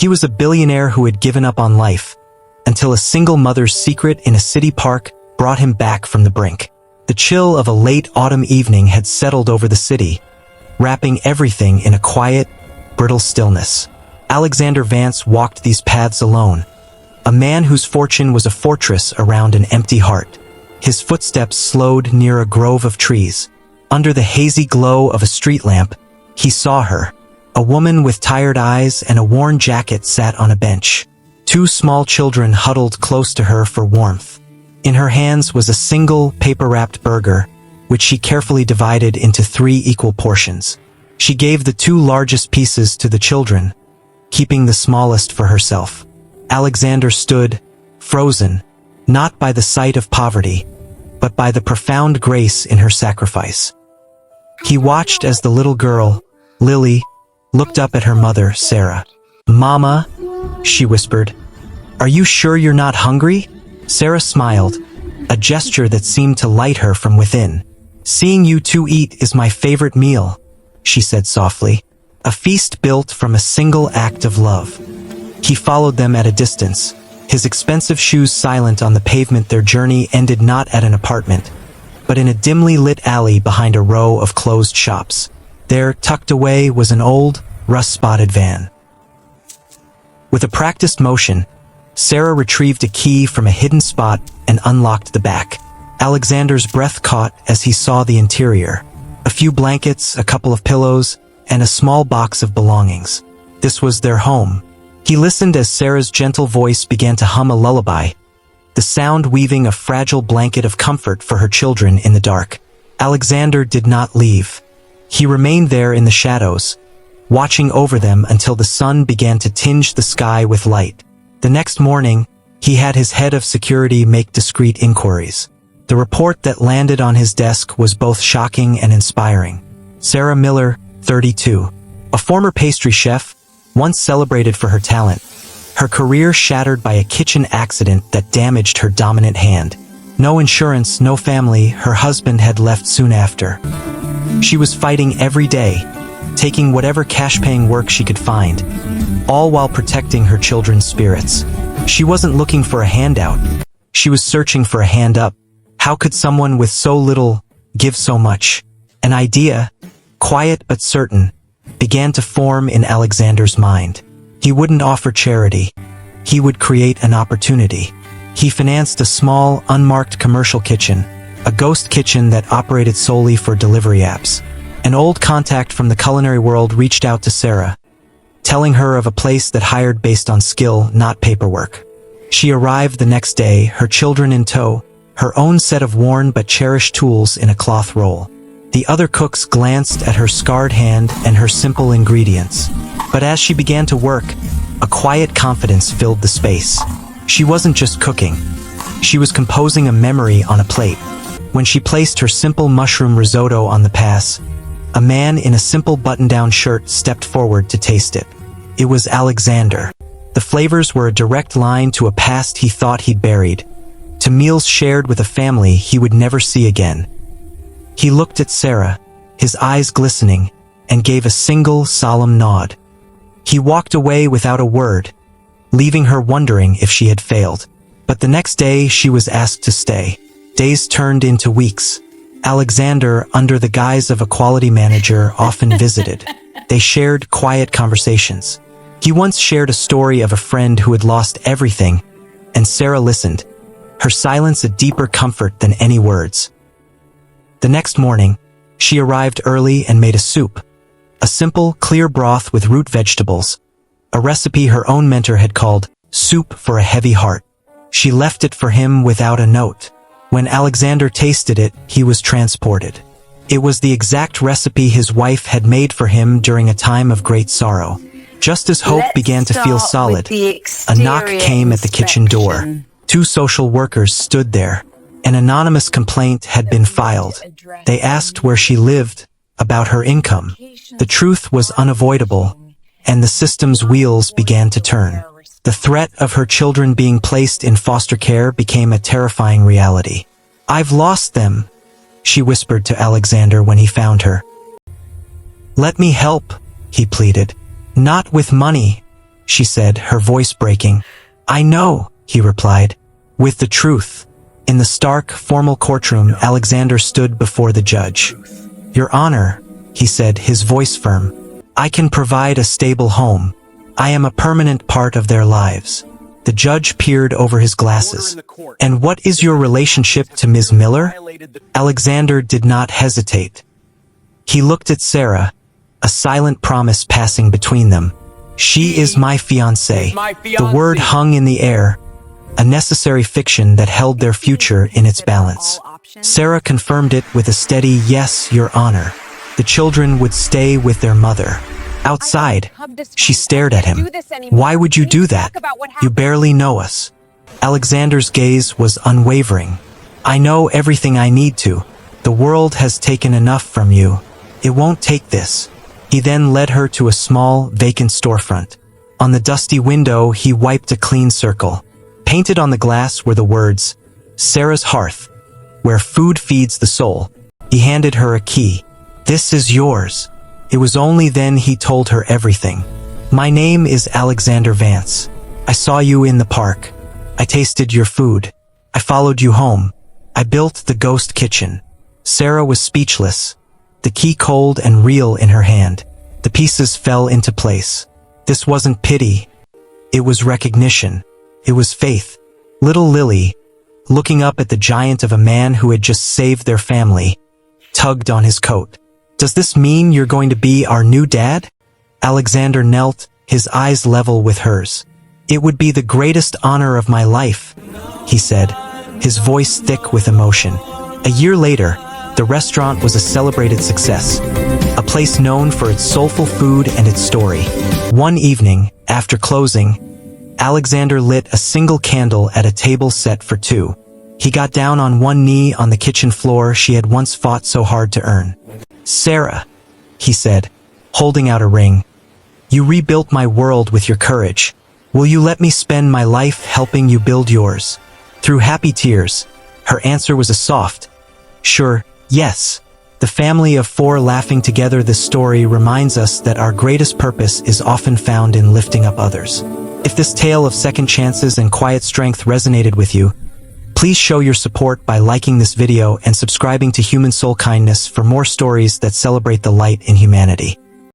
He was a billionaire who had given up on life, until a single mother's secret in a city park brought him back from the brink. The chill of a late autumn evening had settled over the city, wrapping everything in a quiet, brittle stillness. Alexander Vance walked these paths alone, a man whose fortune was a fortress around an empty heart. His footsteps slowed near a grove of trees. Under the hazy glow of a street lamp, he saw her. A woman with tired eyes and a worn jacket sat on a bench. Two small children huddled close to her for warmth. In her hands was a single paper-wrapped burger, which she carefully divided into 3 equal portions. She gave the 2 largest pieces to the children, keeping the smallest for herself. Alexander stood, frozen, not by the sight of poverty, but by the profound grace in her sacrifice. He watched as the little girl, Lily, looked up at her mother, Sarah. "Mama," she whispered, "are you sure you're not hungry?" Sarah smiled, a gesture that seemed to light her from within. "Seeing you two eat is my favorite meal," she said softly, "a feast built from a single act of love." He followed them at a distance, his expensive shoes silent on the pavement. Their journey ended not at an apartment, but in a dimly lit alley behind a row of closed shops. There, tucked away, was an old, rust-spotted van. With a practiced motion, Sarah retrieved a key from a hidden spot and unlocked the back. Alexander's breath caught as he saw the interior. A few blankets, a couple of pillows, and a small box of belongings. This was their home. He listened as Sarah's gentle voice began to hum a lullaby, the sound weaving a fragile blanket of comfort for her children in the dark. Alexander did not leave. He remained there in the shadows, watching over them until the sun began to tinge the sky with light. The next morning, he had his head of security make discreet inquiries. The report that landed on his desk was both shocking and inspiring. Sarah Miller, 32, a former pastry chef, once celebrated for her talent, her career shattered by a kitchen accident that damaged her dominant hand. No insurance, no family, her husband had left soon after. She was fighting every day, taking whatever cash-paying work she could find, all while protecting her children's spirits. She wasn't looking for a handout. She was searching for a hand up. How could someone with so little give so much? An idea, quiet but certain, began to form in Alexander's mind. He wouldn't offer charity. He would create an opportunity. He financed a small, unmarked commercial kitchen, a ghost kitchen that operated solely for delivery apps. An old contact from the culinary world reached out to Sarah, telling her of a place that hired based on skill, not paperwork. She arrived the next day, her children in tow, her own set of worn but cherished tools in a cloth roll. The other cooks glanced at her scarred hand and her simple ingredients. But as she began to work, a quiet confidence filled the space. She wasn't just cooking. She was composing a memory on a plate. When she placed her simple mushroom risotto on the pass, a man in a simple button-down shirt stepped forward to taste it. It was Alexander. The flavors were a direct line to a past he thought he'd buried, to meals shared with a family he would never see again. He looked at Sarah, his eyes glistening, and gave a single solemn nod. He walked away without a word, leaving her wondering if she had failed. But the next day she was asked to stay. Days turned into weeks. Alexander, under the guise of a quality manager, often visited. They shared quiet conversations. He once shared a story of a friend who had lost everything, and Sarah listened, her silence a deeper comfort than any words. The next morning, she arrived early and made a soup, a simple, clear broth with root vegetables, a recipe her own mentor had called soup for a heavy heart. She left it for him without a note. When Alexander tasted it, he was transported. It was the exact recipe his wife had made for him during a time of great sorrow. Just as hope began to feel solid, a knock came at the kitchen door. 2 social workers stood there. An anonymous complaint had been filed. They asked where she lived, about her income. The truth was unavoidable, and the system's wheels began to turn. The threat of her children being placed in foster care became a terrifying reality. "I've lost them," she whispered to Alexander when he found her. "Let me help," he pleaded. "Not with money, she said, her voice breaking. I know, he replied, with the truth. In the stark, formal courtroom, Alexander stood before the judge. Your Honor, he said, his voice firm, I can provide a stable home. I am a permanent part of their lives. The judge peered over his glasses. And what is your relationship to Ms. Miller? Alexander did not hesitate. He looked at Sarah, a silent promise passing between them. She is my fiancée. The word hung in the air, a necessary fiction that held their future in its balance. Sarah confirmed it with a steady yes, Your Honor. The children would stay with their mother. Outside, she stared at him. Why would you do that? You barely know us. Alexander's gaze was unwavering. I know everything I need to. The world has taken enough from you. It won't take this. He then led her to a small, vacant storefront. On the dusty window, he wiped a clean circle. Painted on the glass were the words, Sarah's Hearth, where food feeds the soul. He handed her a key. This is yours. It was only then he told her everything. My name is Alexander Vance. I saw you in the park. I tasted your food. I followed you home. I built the ghost kitchen. Sarah was speechless, the key cold and real in her hand. The pieces fell into place. This wasn't pity. It was recognition. It was faith. Little Lily, looking up at the giant of a man who had just saved their family, tugged on his coat. Does this mean you're going to be our new dad? Alexander knelt, his eyes level with hers. It would be the greatest honor of my life, he said, his voice thick with emotion. A year later, the restaurant was a celebrated success, a place known for its soulful food and its story. One evening, after closing, Alexander lit a single candle at a table set for two. He got down on one knee on the kitchen floor she had once fought so hard to earn. Sarah, he said, holding out a ring, you rebuilt my world with your courage. Will you let me spend my life helping you build yours? Through happy tears, her answer was a soft, sure, yes. The family of four laughing together. This story reminds us that our greatest purpose is often found in lifting up others. If this tale of second chances and quiet strength resonated with you, please show your support by liking this video and subscribing to Human Soul Kindness for more stories that celebrate the light in humanity.